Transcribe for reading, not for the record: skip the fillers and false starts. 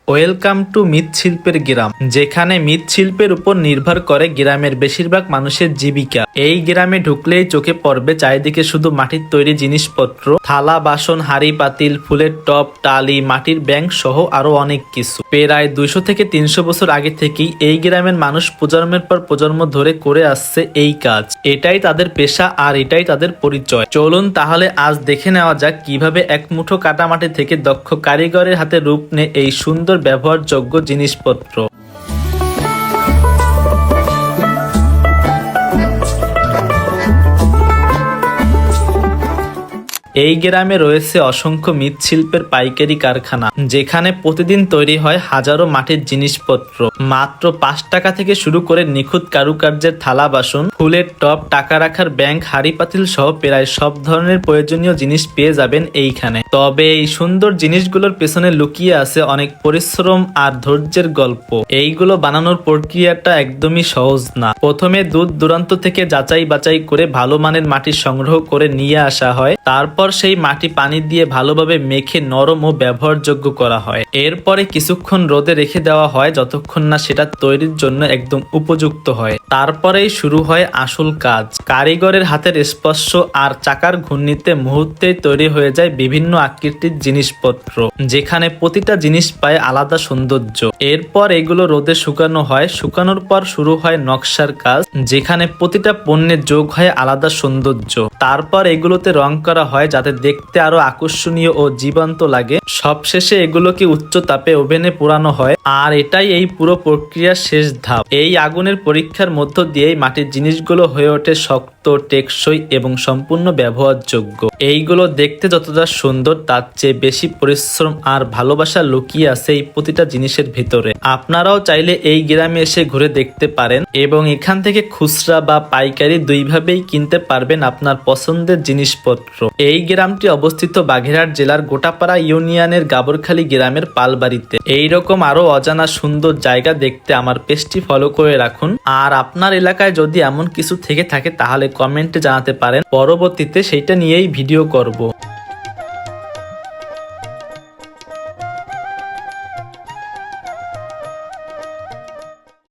Welcome to মৃৎশিল্পের গ্রাম, যেখানে মৃৎশিল্পের উপর নির্ভর করে গ্রামের বেশিরভাগ মানুষের জীবিকা। এই গ্রামে ঢুকলেই চোখে পড়বে চারিদিকে শুধু মাটির তৈরি জিনিসপত্র, থালা বাসন, হাঁড়ি পাতিল, ফুলের টব, টালি, মাটির ব্যাংক সহ আরো অনেক কিছু। প্রায় 200 থেকে 300 বছর আগে থেকেই এই গ্রামের মানুষ প্রজন্মের পর প্রজন্ম ধরে করে আসছে এই কাজ। এটাই তাদের পেশা আর এটাই তাদের পরিচয়। চলুন তাহলে আজ দেখে নেওয়া যাক কিভাবে এক মুঠো কাটামাটি থেকে দক্ষ কারিগরের হাতে রূপ নেয় এই সুন্দর ব্যবহারযোগ্য জিনিসপত্র। এই গ্রামে রয়েছে অসংখ্য মৃৎশিল্পের পাইকারি কারখানা, যেখানে প্রতিদিন তৈরি হয় হাজারো মাটির জিনিসপত্র। মাত্র 5 টাকা থেকে শুরু করে নিখুঁত কারুকার্যের থালা বাসন, ফুলের টব, টাকা রাখার ব্যাংক, হাঁড়ি পাতিল সহ প্রায় সব ধরনের প্রয়োজনীয় জিনিস পেয়ে যাবেন এইখানে। তবে এই সুন্দর জিনিসগুলোর পেছনে লুকিয়ে আছে অনেক পরিশ্রম আর ধৈর্যের গল্প। এইগুলো বানানোর প্রক্রিয়াটা একদমই সহজ না। প্রথমে দূর দূরান্ত থেকে যাচাই বাছাই করে ভালো মানের মাটি সংগ্রহ করে নিয়ে আসা হয়। তারপর সেই মাটি পানি দিয়ে ভালোভাবে মেখে নরম ও ব্যবহারযোগ্য করা হয়। এরপরে কিছুক্ষণ রোদে রেখে দেওয়া হয় যতক্ষণ না সেটা তৈরির জন্য একদম উপযুক্ত হয়। তারপরেই শুরু হয় আসল কাজ। কারিগরের হাতের স্পর্শ আর চাকার ঘূর্ণিতে মুহূর্তেই তৈরি হয়ে যায় বিভিন্ন আকৃতির জিনিসপত্র, যেখানে প্রতিটা জিনিস পায় আলাদা সৌন্দর্য। এরপর এগুলো রোদে শুকানো হয়। শুকানোর পর শুরু হয় নকশার কাজ, যেখানে প্রতিটা পণ্যে যোগ হয় আলাদা সৌন্দর্য। তারপর এগুলোতে রং করা হয় যাতে দেখতে আরো আকর্ষণীয় ও জীবন্ত লাগে। সবশেষে এগুলোকে উচ্চ তাপে ওভেনে পোড়ানো হয়, আর এটাই এই পুরো প্রক্রিয়ার শেষ ধাপ। এই আগুনের পরীক্ষার মধ্য দিয়েই মাটির জিনিসগুলো হয়ে ওঠে শক্ত, টেকসই এবং সম্পূর্ণ ব্যবহারযোগ্য। এইগুলো দেখতে যতটা সুন্দর তার চেয়ে বেশি পরিশ্রম আর ভালোবাসা লুকিয়ে আছে এই প্রতিটা জিনিসের ভিতরে। আপনারাও চাইলে এই গ্রামে এসে ঘুরে দেখতে পারেন এবং এখান থেকে খুচরা বা পাইকারি দুইভাবেই কিনতে পারবেন আপনার পছন্দের জিনিসপত্র। এই গ্রামটি অবস্থিত বাগেরহাট জেলার গোটাপাড়া ইউনিয়নের গাবরখালী গ্রামের পালবাড়িতে। এইরকম আরো অজানা সুন্দর জায়গা দেখতে আমার পেজটি ফলো করে রাখুন। আর আপনার এলাকায় যদি এমন কিছু থেকে থাকে তাহলে কমেন্টে জানাতে পারেন, পরবর্তীতে সেইটা নিয়েই ভিডিও করব।